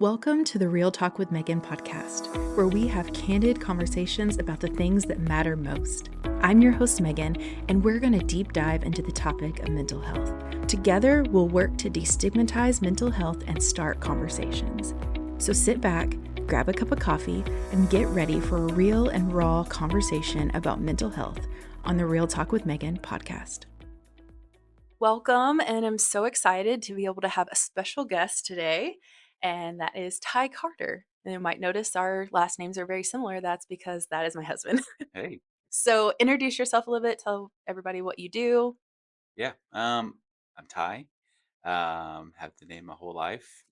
Welcome to the Real Talk with Megan podcast, where we have candid conversations about the things that matter most. I'm your host, Megan, and we're going to deep dive into the topic of mental health. Together, we'll work to destigmatize mental health and start conversations. So sit back, grab a cup of coffee, and get ready for a real and raw conversation about mental health on the Real Talk with Megan podcast. Welcome, and I'm so excited to be able to have a special guest today, and that is Ty Carter. And you might notice our last names are very similar. That's because that is my husband. Hey, So introduce yourself a little bit, tell everybody what you do. yeah. I'm Ty. Have the name my whole life.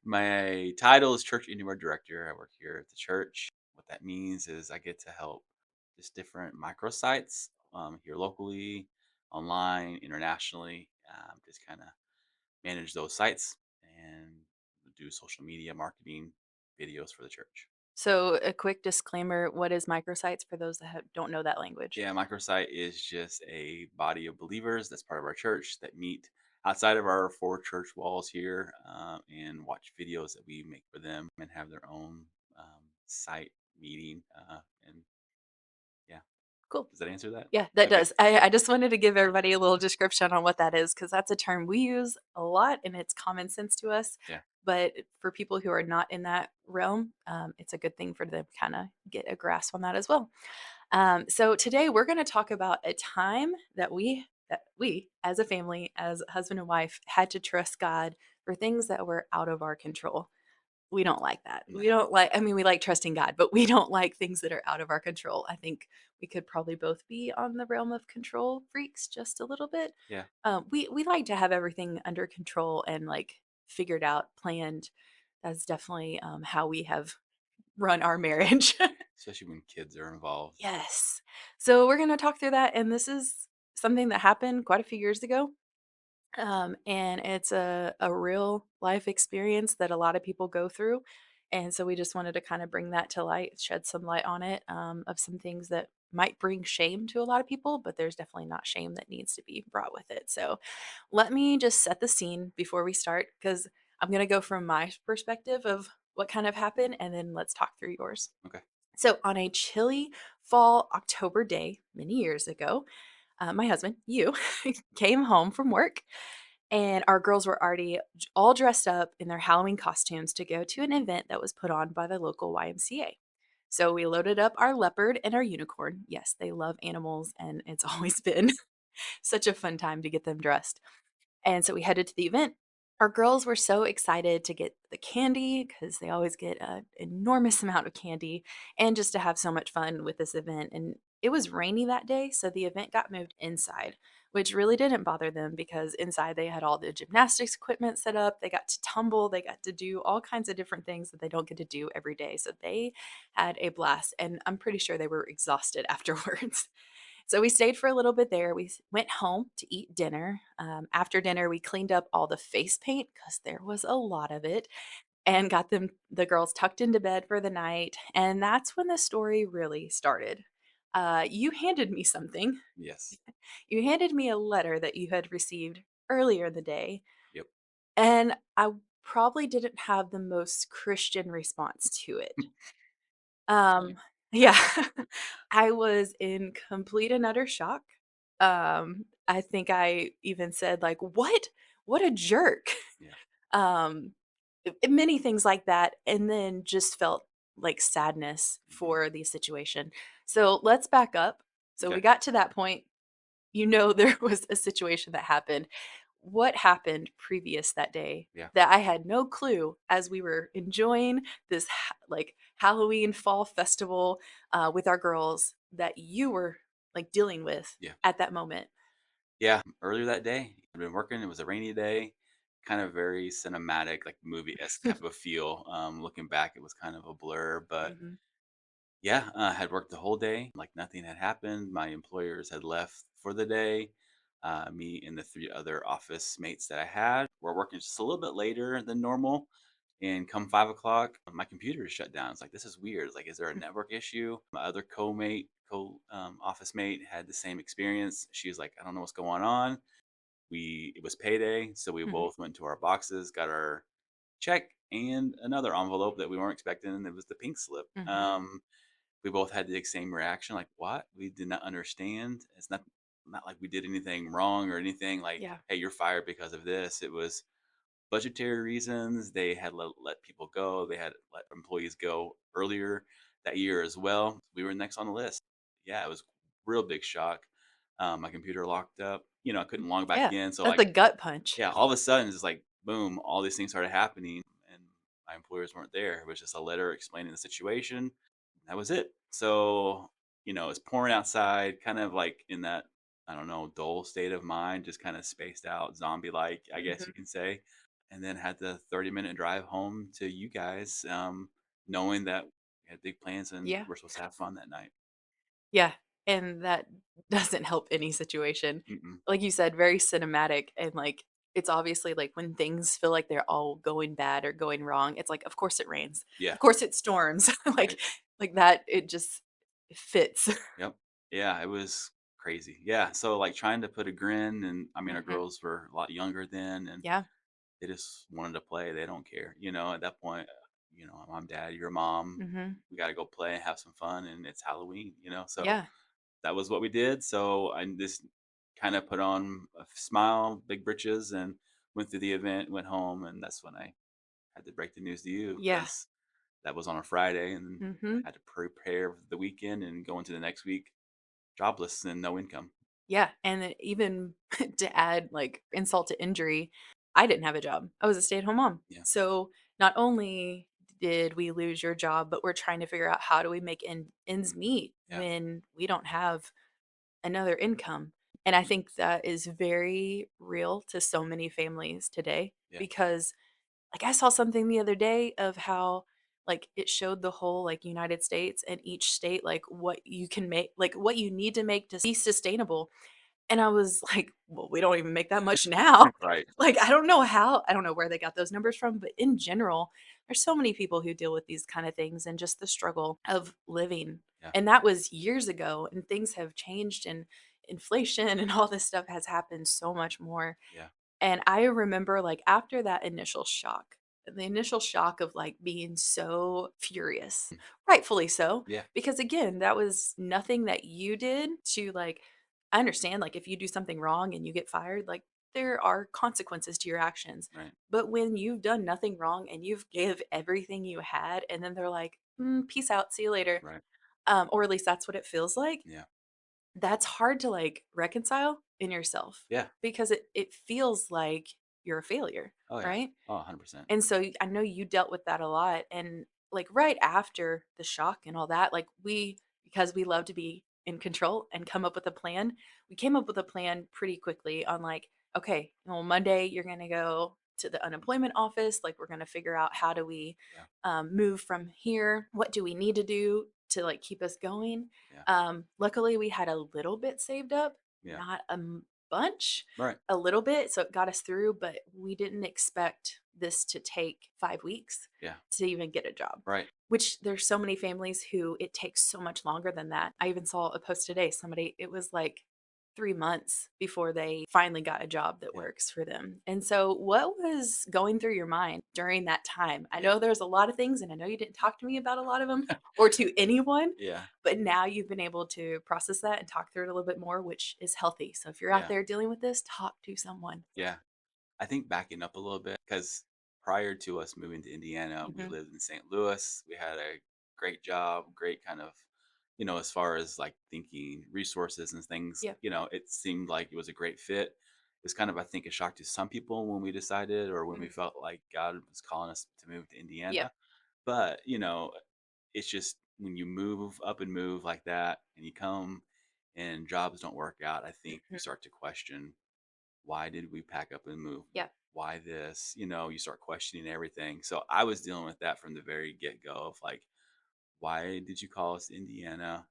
My title is Church Anywhere Director. I work here at the church. What that means is I get to help just different microsites here locally, online, internationally. Just kind of manage those sites and do social media marketing videos for the church. So a quick disclaimer, what is microsites for those that don't know that language? Yeah, microsite is just a body of believers that's part of our church that meet outside of our four church walls here and watch videos that we make for them and have their own site meeting. And yeah, Cool. does that answer that? Yeah, that Okay. does. I, Yeah. I just wanted to give everybody a little description on what that is because that's a term we use a lot and it's common sense to us. Yeah. But for people who are not in that realm, it's a good thing for them to kind of get a grasp on that as well. So today we're going to talk about a time that we as a family, as husband and wife, had to trust God for things that were out of our control. We don't like that. No. We don't like, I mean, we like trusting God, but we don't like things that are out of our control. I think we could probably both be on the realm of control freaks just a little bit. Yeah. We like to have everything under control and like figured out, planned. That's definitely how we have run our marriage. Especially when kids are involved. Yes. So we're going to talk through that. And this is something that happened quite a few years ago. And it's a real life experience that a lot of people go through. And so we just wanted to kind of bring that to light, shed some light on it of some things that might bring shame to a lot of people, but there's definitely not shame that needs to be brought with it. So let me just set the scene before we start because I'm going to go from my perspective of what kind of happened and then let's talk through yours. Okay. So, on a chilly fall October day many years ago, my husband, you, came home from work, and our girls were already all dressed up in their Halloween costumes to go to an event that was put on by the local YMCA. So, we loaded up our leopard and our unicorn. Yes, they love animals, and it's always been such a fun time to get them dressed. And so we headed to the event. Our girls were so excited to get the candy because they always get an enormous amount of candy and just to have so much fun with this event. And it was rainy that day, so the event got moved inside, which really didn't bother them because inside they had all the gymnastics equipment set up. They got to tumble, they got to do all kinds of different things that they don't get to do every day. So they had a blast, and I'm pretty sure they were exhausted afterwards. So we stayed for a little bit there. We went home to eat dinner. After dinner, we cleaned up all the face paint because there was a lot of it and got the girls tucked into bed for the night. And that's when the story really started. You handed me something. Yes. You handed me a letter that you had received earlier in the day. Yep. And I probably didn't have the most Christian response to it. Um, Same. yeah, I was in complete and utter shock. I think I even said like, "What? What a jerk." Yeah. Um, many things like that, and then just felt like sadness Hmm. for the situation. So let's back up. So we Okay. got to that point. You know, there was a situation that happened. What happened previous that day Yeah. that I had no clue as we were enjoying this like Halloween fall festival with our girls that you were like dealing with Yeah. at that moment? Yeah, earlier that day, I'd been working. It was a rainy day, kind of very cinematic, like movie-esque type of feel. Looking back, it was kind of a blur, but Hmm. yeah, I had worked the whole day, like nothing had happened. My employers had left for the day. Me and the three other office mates that I had were working just a little bit later than normal. And come 5 o'clock, my computer is shut down. It's like, this is weird. It's like, is there a network issue? My other office mate had the same experience. She was like, I don't know what's going on. It was payday, so we Hmm. both went to our boxes, got our check and another envelope that we weren't expecting, and it was the pink slip. Mhm. We both had the same reaction, like, "What? We did not understand." It's not like we did anything wrong or anything like, Yeah. "Hey, you're fired because of this." It was budgetary reasons. They had let people go. They had let employees go earlier that year as well. We were next on the list. Yeah, it was real big shock. My computer locked up. I couldn't log back Yeah. in. So That's like, a gut punch. yeah, all of a sudden it's like boom, all these things started happening, and my employers weren't there. It was just a letter explaining the situation. That was it. So it's pouring outside, kind of like in that, I don't know, dull state of mind, just kind of spaced out, zombie like, I guess you Mhm. can say. And then had the 30-minute drive home to you guys, knowing that we had big plans and Yeah. we're supposed to have fun that night. Yeah, and that doesn't help any situation. Mm-mm. Like you said, very cinematic and, like, it's obviously, like, when things feel like they're all going bad or going wrong, it's like, of course it rains. Yeah. Of course it storms. Like Right. like that, it just fits. Yep. Yeah, it was crazy. Yeah, so, like, trying to put a grin, and I mean, our Mhm. girls were a lot younger then, and Yeah. they just wanted to play, they don't care, at that point, "Mom, Dad, you're a mom, Mhm. we gotta go play and have some fun, and it's Halloween," so Yeah. that was what we did, so I just kinda put on a smile, big britches, and went through the event, went home, and that's when I had to break the news to you Yeah. because that was on a Friday, and I Mhm. had to prepare for the weekend and go into the next week jobless and no income. Yeah, and then even to add, like, insult to injury, I didn't have a job. I was a stay-at-home mom. Yeah, So, not only did we lose your job, but we're trying to figure out how do we make ends meet yeah, when we don't have another income. And I think that is very real to so many families today yeah, because like, I saw something the other day of how, like, it showed the whole, like, United States and each state, like, what you can make like, what you need to make to be sustainable, and I was like, "Well, we don't even make that much now." right. Like, I don't know where they got those numbers from, but in general, there's so many people who deal with these kinda things and just the struggle of living, Yeah, and that was years ago, and things have changed, and inflation and all this stuff has happened so much more. yeah, And I remember, like, after that initial shock, the initial shock of, like, being so furious, mm, rightfully so, yeah, because again, that was nothing that you did to, like I understand, like, if you do something wrong and you get fired, like, there are consequences to your actions. right, But when you've done nothing wrong and you've gave everything you had, and then they're like, "Mm, peace out, see you later," right, or at least that's what it feels like, yeah, that's hard to, like, reconcile in yourself yeah, because it feels like you're a failure, oh, yeah, right? oh, 100%, And so I know you dealt with that a lot and like right after the shock and all that, like we because we love to be in control and come up with a plan, we came up with a plan pretty quickly on like, okay, well Monday you're going to go to the unemployment office, like we're going to figure out how do we yeah, move from here? What do we need to do to like keep us going? yeah, Luckily we had a little bit saved up, yeah, not bunch, right, a little bit, so it got us through, but we didn't expect this to take 5 weeks yeah, to even get a job, right, which there's so many families who it takes so much longer than that. I even saw a post today, somebody it was like 3 months before they finally got a job that yeah, works for them. And so what was going through your mind during that time? I yeah, know there's a lot of things and I know you didn't talk to me about a lot of them or to anyone, yeah, but now you've been able to process that and talk through it a little bit more, which is healthy. So if you're out yeah, there dealing with this, talk to someone. yeah. I think backing up a little bit, because prior to us moving to Indiana, we Mhm. lived in St. Louis. We had a great job, great kind of, as far as like thinking resources and things, Yep. it seemed like it was a great fit. It was kind of, I think, a shock to some people when we decided or when we Mhm. felt like God was calling us to move to Yep. Indiana. But, it's just when you move up and move like that and you come and jobs don't work out, I think you Mhm. start to question, why did we pack up and move? Yep. Why this? You start questioning everything. So I was dealing with that from the very get go of like, why did you call us Indiana?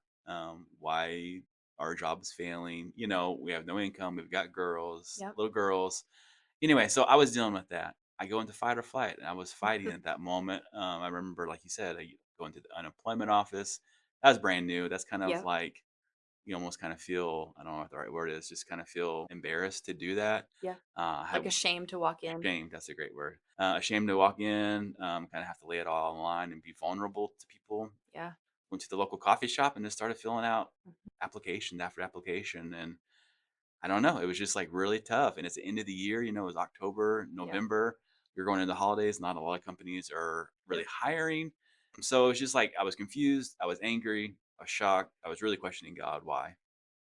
Why our job's failing? We have no income. We've got girls, Yep. little girls. Anyway, so I was dealing with that. I go into fight or flight, and I was fighting at that moment. I remember, like you said, I go into the unemployment office. That was brand new. That's kind of Yep. like you almost kind of feel, I don't know what the right word is, just kind of feel embarrassed to do that. Yeah. I Like had a shame to walk in. ashamed, that's a great word. Ashamed to walk in, kind of have to lay it all on the line and be vulnerable to people. Yeah. Went to the local coffee shop and just started filling out Mhm. application after application. And I don't know, it was just like really tough. And it's the end of the year, it was October, Yeah. November. You're going into the holidays. Not a lot of companies are really Yep. hiring. So it's just like I was confused, I was angry, I was shocked, I was really questioning God why.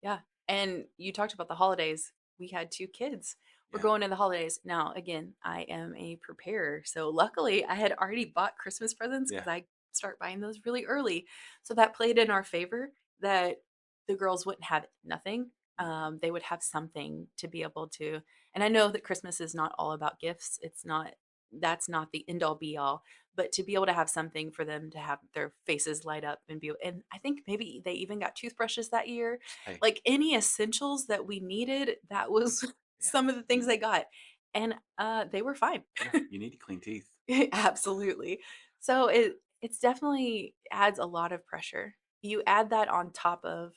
Yeah. And you talked about the holidays. We had 2 kids. We're Yeah, going to the holidays. Now, again, I am a preparer. So luckily, I had already bought Christmas presents yeah, because I start buying those really early. So that played in our favor that the girls wouldn't have nothing. mhm, They would have something to be able to. And I know that Christmas is not all about gifts. It's not, that's not the end all be all, but to be able to have something for them to have their faces light up and be, and I think maybe they even got toothbrushes that year, hey, like any essentials that we needed, that was yeah, some of the things you, they got. And they were fine. yeah, you need clean teeth. Absolutely. So it's definitely adds a lot of pressure. You add that on top of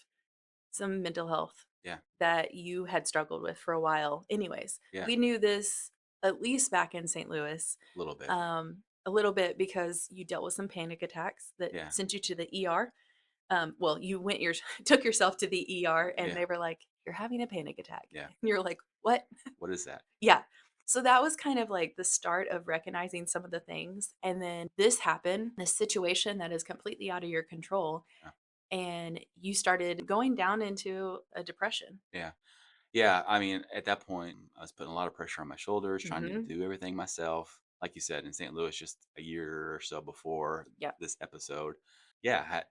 some mental health Yeah, that you had struggled with for a while. Anyways, yeah, we knew this at least back in St. Louis, a little bit. a little bit because you dealt with some panic attacks that Yeah, sent you to the ER. Well, you went your took yourself to the ER and yeah, they were like, "You're having a panic attack." yeah. And you're like, "What?" What is that? Yeah. So that was kind of like the start of recognizing some of the things. And then this happened, this situation that is completely out of your control. Yeah, And you started going down into a depression. yeah. Yeah, I mean, at that point, I was putting a lot of pressure on my shoulders, trying to Hmm. do everything myself. Like you said, in St. Louis, just a year or so before Yep. this episode, yeah,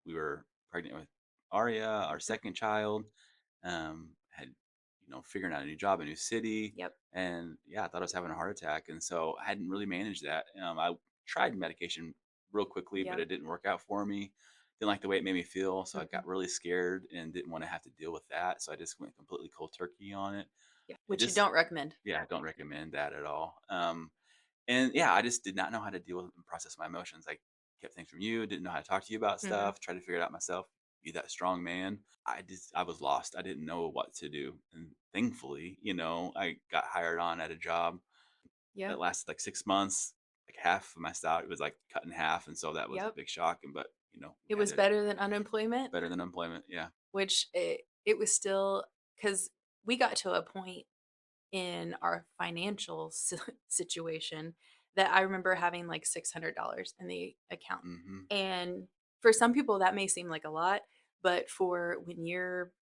we were pregnant with Aria, our Hmm. second child. Had figuring out a new job, a new city, Yep. and yeah, I thought I was having a heart attack, and so I hadn't really managed that. I tried medication real quickly, but Yep. it didn't work out for me. Didn't like the way it made me feel, so I Hmm. got really scared and didn't want to have to deal with that. So I just went completely cold turkey on it. Yeah. It Which you just, don't recommend. yeah, I don't recommend that at all. And yeah, I just did not know how to deal with and process my emotions. I kept things from you, didn't know how to talk to you about Hmm. stuff, tried to figure it out myself, be that strong man. I was lost. I didn't know what to do. And thankfully, I got hired on at a job Yeah. that lasted like 6 months. Like half of my salary was like cut in half. And so that was a Yep. big shock. But we It had was to better than unemployment, better than unemployment. Yeah. which it was still because we got to a point in our financial situation that I remember having like $600 in the account. Hmm. And for some people, that may seem like a lot, but for when you're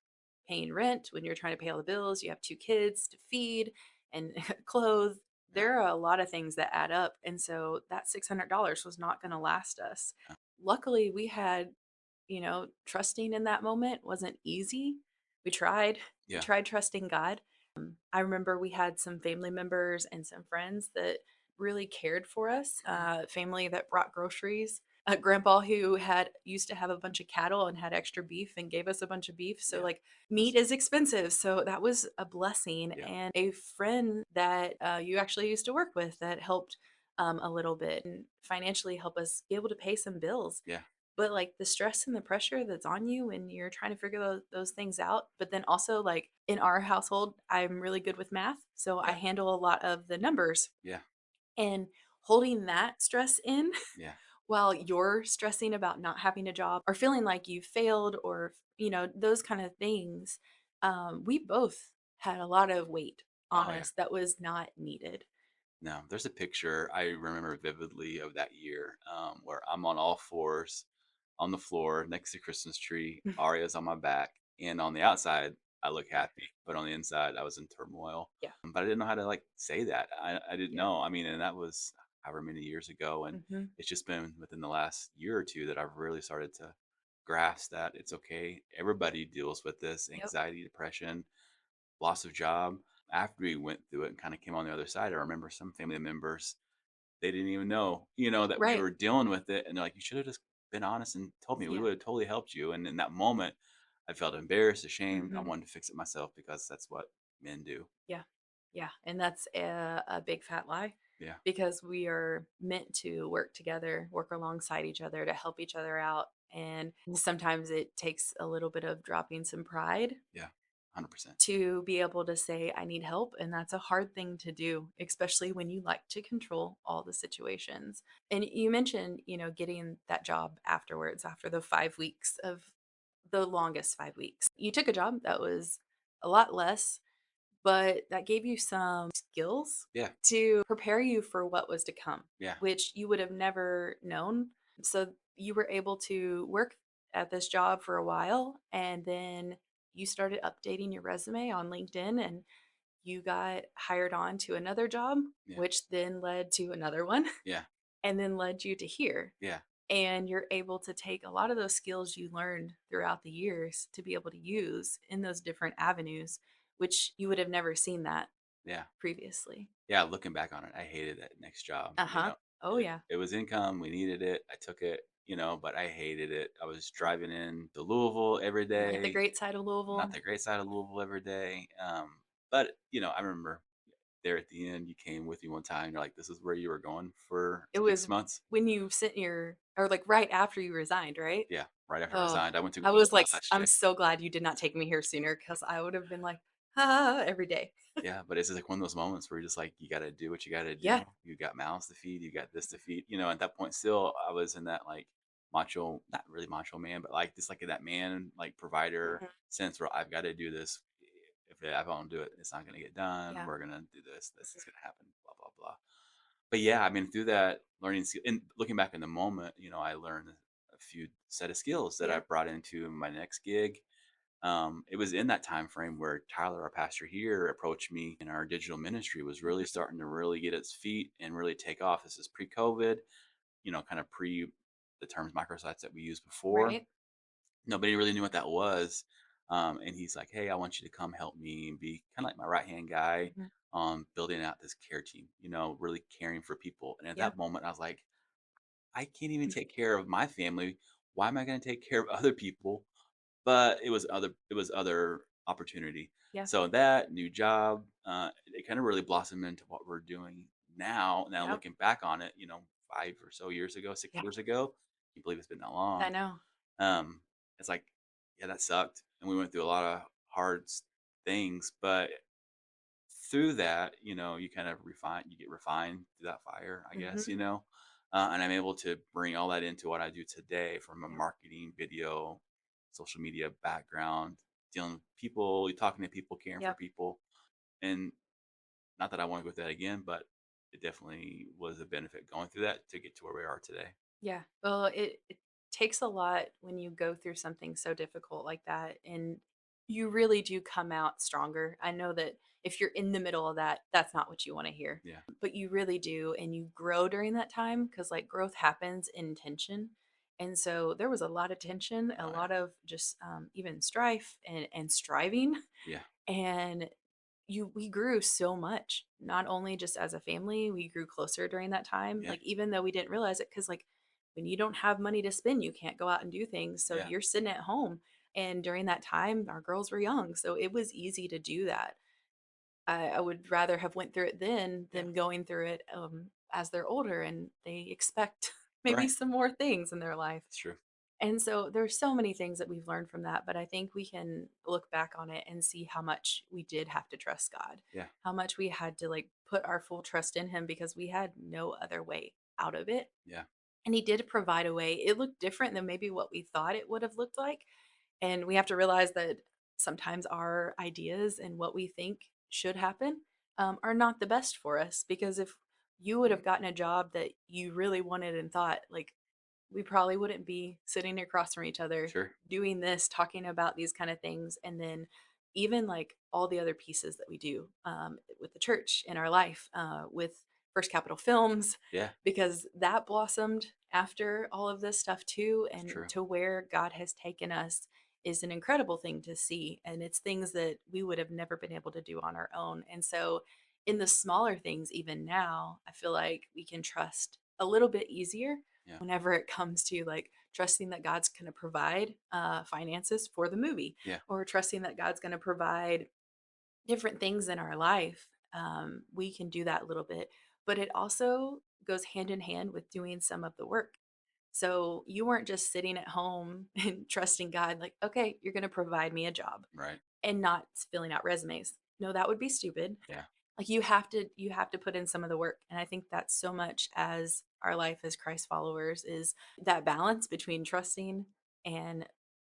paying rent, when you're trying to pay all the bills, you have 2 kids to feed and clothe, Yeah. there are a lot of things that add up. And so that $600 was not going to last us. Yeah. Luckily, we had, trusting in that moment wasn't easy. We tried. We Yeah. tried trusting God. I remember we had some family members and some friends that really cared for us. Family that brought groceries. A grandpa who had used to have a bunch of cattle and had extra beef and gave us a bunch of beef. So Yeah. like meat is expensive, so that was a blessing. Yeah. And a friend that you actually used to work with that helped a little bit and financially help us be able to pay some bills. Yeah. But, like, the stress and the pressure that's on you when you're trying to figure those things out, but then also, like, in our household, I'm really good with math, so I Yeah. handle a lot of the numbers, Yeah. and holding that stress in Yeah. while you're stressing about not having a job or feeling like you failed or, those kind of things, we both had a lot of weight on Oh yeah. us that was not needed. No, there's a picture I remember vividly of that year, where I'm on all fours on the floor next to Christmas tree. Aria's on my back, and on the outside, I look happy, but on the inside, I was in turmoil. Yeah, But I didn't know how to like say that. I didn't yeah, know. I mean, and that was however many years ago, and mhm, it's just been within the last year or two that I've really started to grasp that it's okay. Everybody deals with this yep, anxiety, depression, loss of job. After we went through it and kind of came on the other side, I remember some family members, they didn't even know, that we right, were dealing with it. And they're like, you should have just been honest and told me. We yeah, would have totally helped you. And in that moment, I felt embarrassed, ashamed. I mhm. wanted to fix it myself because that's what men do. Yeah. Yeah. And that's a big fat lie Yeah. because we are meant to work together, work alongside each other to help each other out. And sometimes it takes a little bit of dropping some pride Yeah. 100%. to be able to say, I need help. And that's a hard thing to do, especially when you like to control all the situations. And you mentioned, getting that job afterwards, after the 5 weeks of the longest 5 weeks. You took a job that was a lot less, but that gave you some skills Yeah. to prepare you for what was to come, Yeah. which you would have never known. So you were able to work at this job for a while, and then you started updating your resume on LinkedIn, and you got hired on to another job, Yeah. which then led to another one Yeah. and then led you to here. Yeah. And you're able to take a lot of those skills you learned throughout the years to be able to use in those different avenues, which you would have never seen that Yeah. previously. Yeah, looking back on it, I hated that next job, Uh-huh. Oh, yeah. it was income, we needed it, I took it, but I hated it. I was driving in to Louisville every Not the day, great side of not Louisville. the great side of Louisville every day, but, I remember there at the end, you came with me one time, you're like, "This is where you were going for It 6 was months?" when you sent your or, like, right after you resigned, right? Yeah, right after I Oh, resigned, I went to go I get was a like, massage I'm check. so glad you did not take me here sooner because I would have been like, "Ah," every day. Yeah, but it's just like one of those moments where you're just like, you gotta do what you gotta Yeah. do. You got mouths to feed, you got this to feed. At that point still I was in that like macho, not really macho man, but like just like that man, like provider Mhm. sense where I've got to do this. If I don't do it, it's not gonna get done. Yeah. We're gonna do this, this is gonna happen, blah, blah, blah. But yeah, I mean, through that learning skill and looking back in the moment, I learned a few set of skills that I Yeah. brought into my next gig. It was in that time frame where Tyler, our pastor here, approached me, and our digital ministry was really Mhm. starting to really get its feet and really take off. This is pre-COVID, kind of pre the terms microsites that we used before. Right? Nobody really knew what that was. And he's like, "Hey, I want you to come help me and be kind of like my right hand guy Mhm. on building out this care team. Really caring for people." And at Yep. that moment, I was like, "I can't even take care of my family. Why am I going to take care of other people?" But it was other opportunity. Yeah. So that new job, it kind of really blossomed into what we're doing now. Now Yep. looking back on it, 5 or so years ago, six Yeah. years ago, can you believe it's been that I long? know. Um, it's like, yeah, that sucked, and we went through a lot of hard things. But through that, you kind of you get refined through that fire, I guess, Mhm. and I'm able to bring all that into what I do today from a Yep. marketing, video, social media background, dealing with people, talking to people, caring for Yep. people. And not that I want to go through that again, but it definitely was a benefit going through that to get to where we are today. Yeah. Well, it takes a lot when you go through something so difficult like that. And you really do come out stronger. I know that if you're in the middle of that, that's not what you want to hear, Yeah. but you really do. And you grow during that time because, like, growth happens in tension. And so there was a lot of tension, a Oh, yeah. lot of just even strife and striving. Yeah. And we grew so much, not only just as a family, we grew closer during that time, Yeah. like, even though we didn't realize it, because, like, when you don't have money to spend, you can't go out and do things, so Yeah. you're sitting at home, and during that time, our girls were young, so it was easy to do that. I would rather have went through it then Yeah. than going through it, as they're older and they expect maybe Right. some more things in their life. It's true. And so there's so many things that we've learned from that, but I think we can look back on it and see how much we did have to trust God, Yeah. how much we had to, like, put our full trust in him because we had no other way out of it. Yeah. And he did provide a way. It looked different than maybe what we thought it would have looked like. And we have to realize that sometimes our ideas and what we think should happen are not the best for us, because if you would have gotten a job that you really wanted and thought, like, we probably wouldn't be sitting across from each other Sure. doing this, talking about these kind of things. And then even like all the other pieces that we do with the church in our life, with First Capital Films, Yeah. because that blossomed after all of this stuff too. It's And true. to where God has taken us is an incredible thing to see. And it's things that we would have never been able to do on our own. And so, in the smaller things, even now, I feel like we can trust a little bit easier Yeah. whenever it comes to, like, trusting that God's going to provide finances for the movie, Yeah. or trusting that God's going to provide different things in our life. We can do that a little bit, but it also goes hand in hand with doing some of the work. So you weren't just sitting at home and trusting God, like, okay, you're going to provide me a job Right. and not filling out resumes. No, that would be stupid. Yeah. Like you have to put in some of the work. And I think that's so much as our life as Christ followers is that balance between trusting and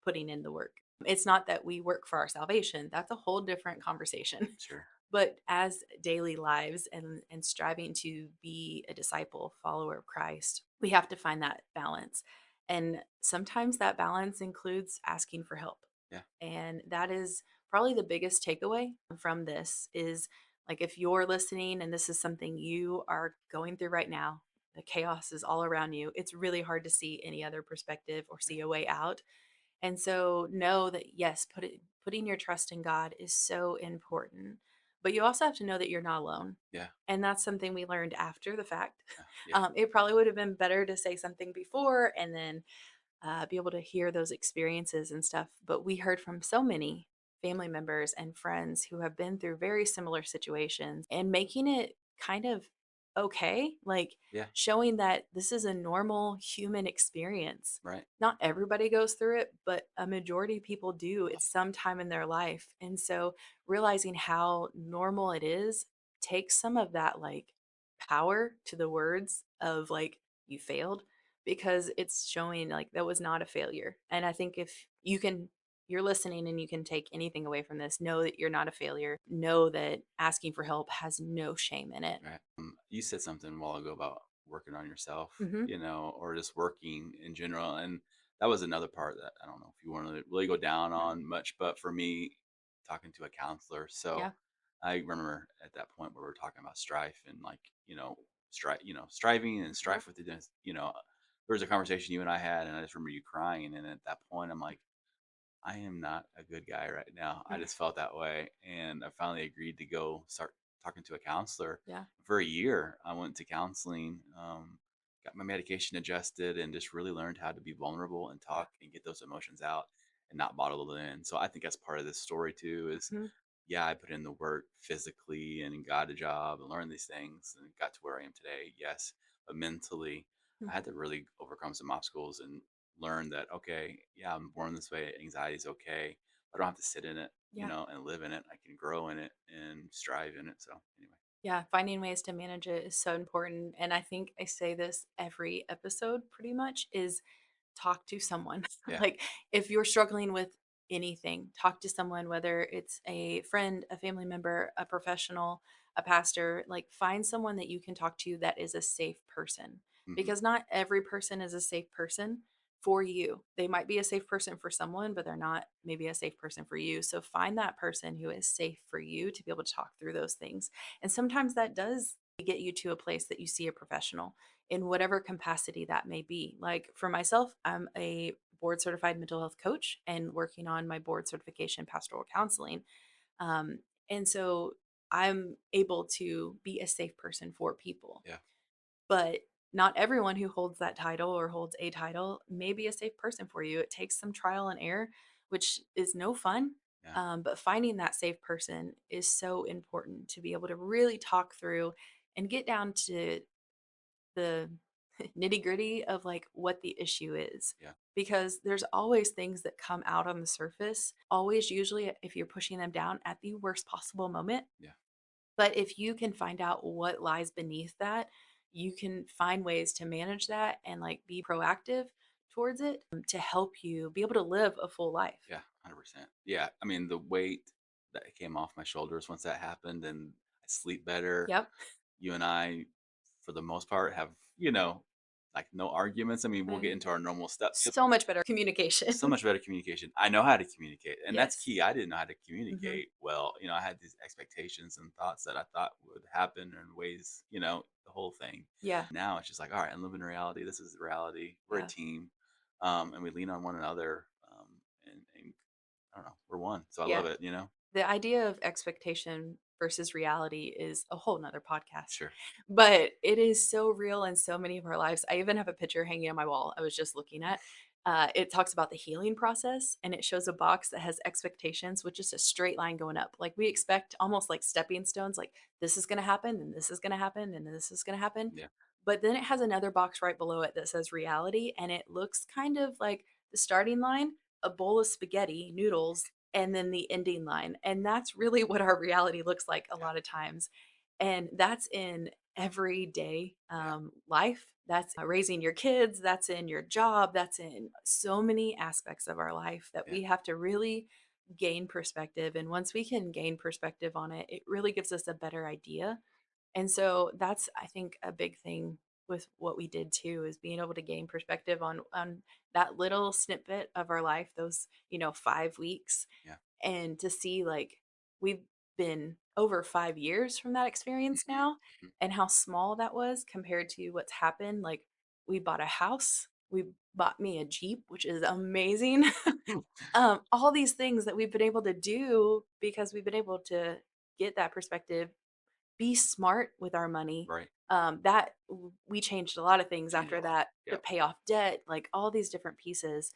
putting in the work. It's not that we work for our salvation. That's a whole different conversation. Sure. But as daily lives and striving to be a disciple, follower of Christ, we have to find that balance. And sometimes that balance includes asking for help. Yeah. And that is probably the biggest takeaway from this is like if you're listening and this is something you are going through right now, the chaos is all around you. It's really hard to see any other perspective or see Right. a way out. And so know that yes, putting your trust in God is so important. But you also have to know that you're not alone. Yeah. And that's something we learned after the fact. Yeah. It probably would have been better to say something before and then be able to hear those experiences and stuff. But we heard from so many family members and friends who have been through very similar situations and making it kind of okay, like Yeah. showing that this is a normal human experience. Right. Not everybody goes through it, but a majority of people do at some time in their life. And so realizing how normal it is takes some of that like power to the words of like, you failed because it's showing like that was not a failure. And I think if you can, you're listening and you can take anything away from this, know that you're not a failure. Know that asking for help has no shame in it. Right. You said something a while ago about working on yourself, Hmm. or just working in general. And that was another part that I don't know if you want to really go down on much, but for me, talking to a counselor. So Yeah. I remember at that point where we are talking about strife and like, striving and Yeah. strife with the, there was a conversation you and I had, and I just remember you crying. And at that point, I'm like, I am not a good guy right now. I just felt that way. And I finally agreed to go start talking to a counselor. Yeah. For a year, I went to counseling, got my medication adjusted, and just really learned how to be vulnerable and Yeah. talk and get those emotions out and not bottle it in. So I think that's part of this story too is, Hmm. yeah, I put in the work physically and got a job and learned these things and got to where I am today. Yes. But mentally, I had to really overcome some obstacles and learn that, okay, yeah, I'm born this way. Anxiety is okay. I don't have to sit in it, Yeah. and live in it. I can grow in it and strive in it. So, anyway, Yeah, finding ways to manage it is so important. And I think I say this every episode pretty much is talk to someone. yeah, Like if you're struggling with anything, talk to someone, whether it's a friend, a family member, a professional, a pastor, like find someone that you can talk to that is a safe person hmm, because not every person is a safe person for you. They might be a safe person for someone, but they're not maybe a safe person for you. So find that person who is safe for you to be able to talk through those things. And sometimes that does get you to a place that you see a professional in whatever capacity that may be. Like for myself, I'm a board certified mental health coach and working on my board certification pastoral counseling. Um, and so I'm able to be a safe person for people. yeah, But not everyone who holds that title or holds a title may be a safe person for you. It takes some trial and error, which is no fun. yeah, But finding that safe person is so important to be able to really talk through and get down to the nitty gritty of like what the issue is. yeah, Because there's always things that come out on the surface, always, usually, if you're pushing them down at the worst possible moment. yeah, But if you can find out what lies beneath that, you can find ways to manage that and like be proactive towards it to help you be able to live a full life. yeah, 100%. Yeah. I mean, the weight that came off my shoulders once that happened, and I sleep better. Yep. You and I, for the most part, have, like no arguments. I mean, we'll get Right. into our normal stuff. So much better So communication. much better communication. I know how to communicate, and that's Yes. key. I didn't know how to Hmm. communicate well. I had these expectations and thoughts that I thought would happen in ways, the whole thing. Yeah. Now it's just like, all right, I'm living in reality. This is the reality. We're a Yeah. team, and we lean on one another, and I don't know, we're one. So I love Yeah. it. The idea of expectation versus reality is a whole nother podcast, Sure. but it is so real in so many of our lives. I even have a picture hanging on my wall I was just looking at. It talks about the healing process and it shows a box that has expectations with just a straight line going up. Like we expect almost like stepping stones, like this is going to happen and this is going to happen and this is going to happen. Yeah. But then it has another box right below it that says reality, and it looks kind of like the starting line, a bowl of spaghetti noodles, and then the ending line. And that's really what our reality looks like a Yeah. lot of times. And that's in everyday Yeah. life. That's raising your kids. That's in your job. That's in so many aspects of our life that Yeah. we have to really gain perspective. And once we can gain perspective on it, it really gives us a better idea. And so that's, I think, a big thing with what we did too, is being able to gain perspective on that little snippet of our life, those, 5 weeks, Yeah. and to see like we've been over 5 years from that experience Mhm. now, Mhm. and how small that was compared to what's happened. Like, we bought a house, we bought me a Jeep, which is amazing. All these things that we've been able to do because we've been able to get that perspective, be smart with our money. Right. We changed a lot of things Change a after lot. that to Yep. pay off debt, like all these different pieces.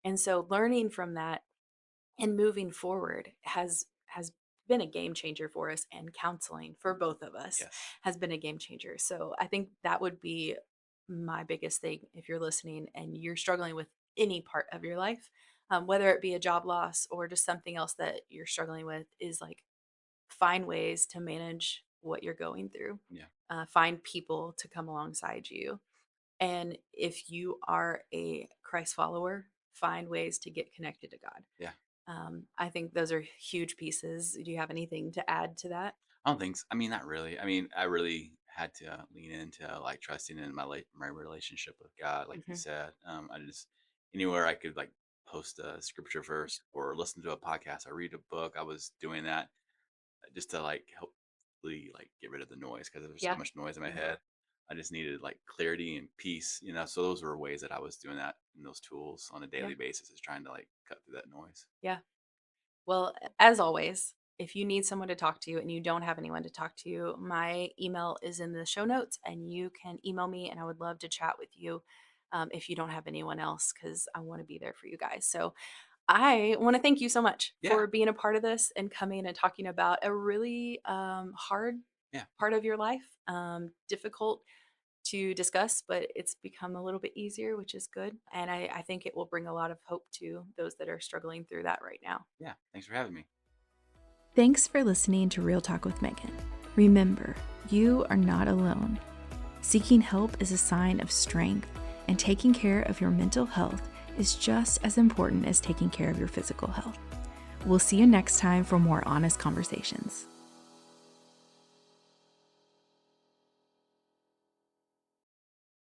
And so learning from that and moving forward has been a game changer for us, and counseling for both of us Yes. has been a game changer. So I think that would be my biggest thing if you're listening and you're struggling with any part of your life, whether it be a job loss or just something else that you're struggling with, is like find ways to manage what you're going through. Yeah. Find people to come alongside you. And if you are a Christ follower, find ways to get connected to God. Yeah. I think those are huge pieces. Do you have anything to add to that? I don't think I mean, not really. I mean, I really had to lean into like trusting in my relationship with God, like you Hmm. said. I just anywhere I could like post a scripture verse or listen to a podcast or read a book, I was doing that just to like hopefully like get rid of the noise because there's so Yeah. much noise in my Yeah. head. I just needed like clarity and peace, So those were ways that I was doing that in those tools on a Yeah. daily basis, is trying to like cut through that noise. Yeah. Well, as always, if you need someone to talk to and you don't have anyone to talk to, my email is in the show notes and you can email me, and I would love to chat with you if you don't have anyone else, because I want to be there for you guys. So I want to thank you so much Yeah. for being a part of this and coming and talking about a really hard Yeah. part of your life, difficult to discuss, but it's become a little bit easier, which is good. And I think it will bring a lot of hope to those that are struggling through that right now. Yeah. Thanks for having me. Thanks for listening to Real Talk with Megan. Remember, you are not alone. Seeking help is a sign of strength, and taking care of your mental health is just as important as taking care of your physical health. We'll see you next time for more honest conversations.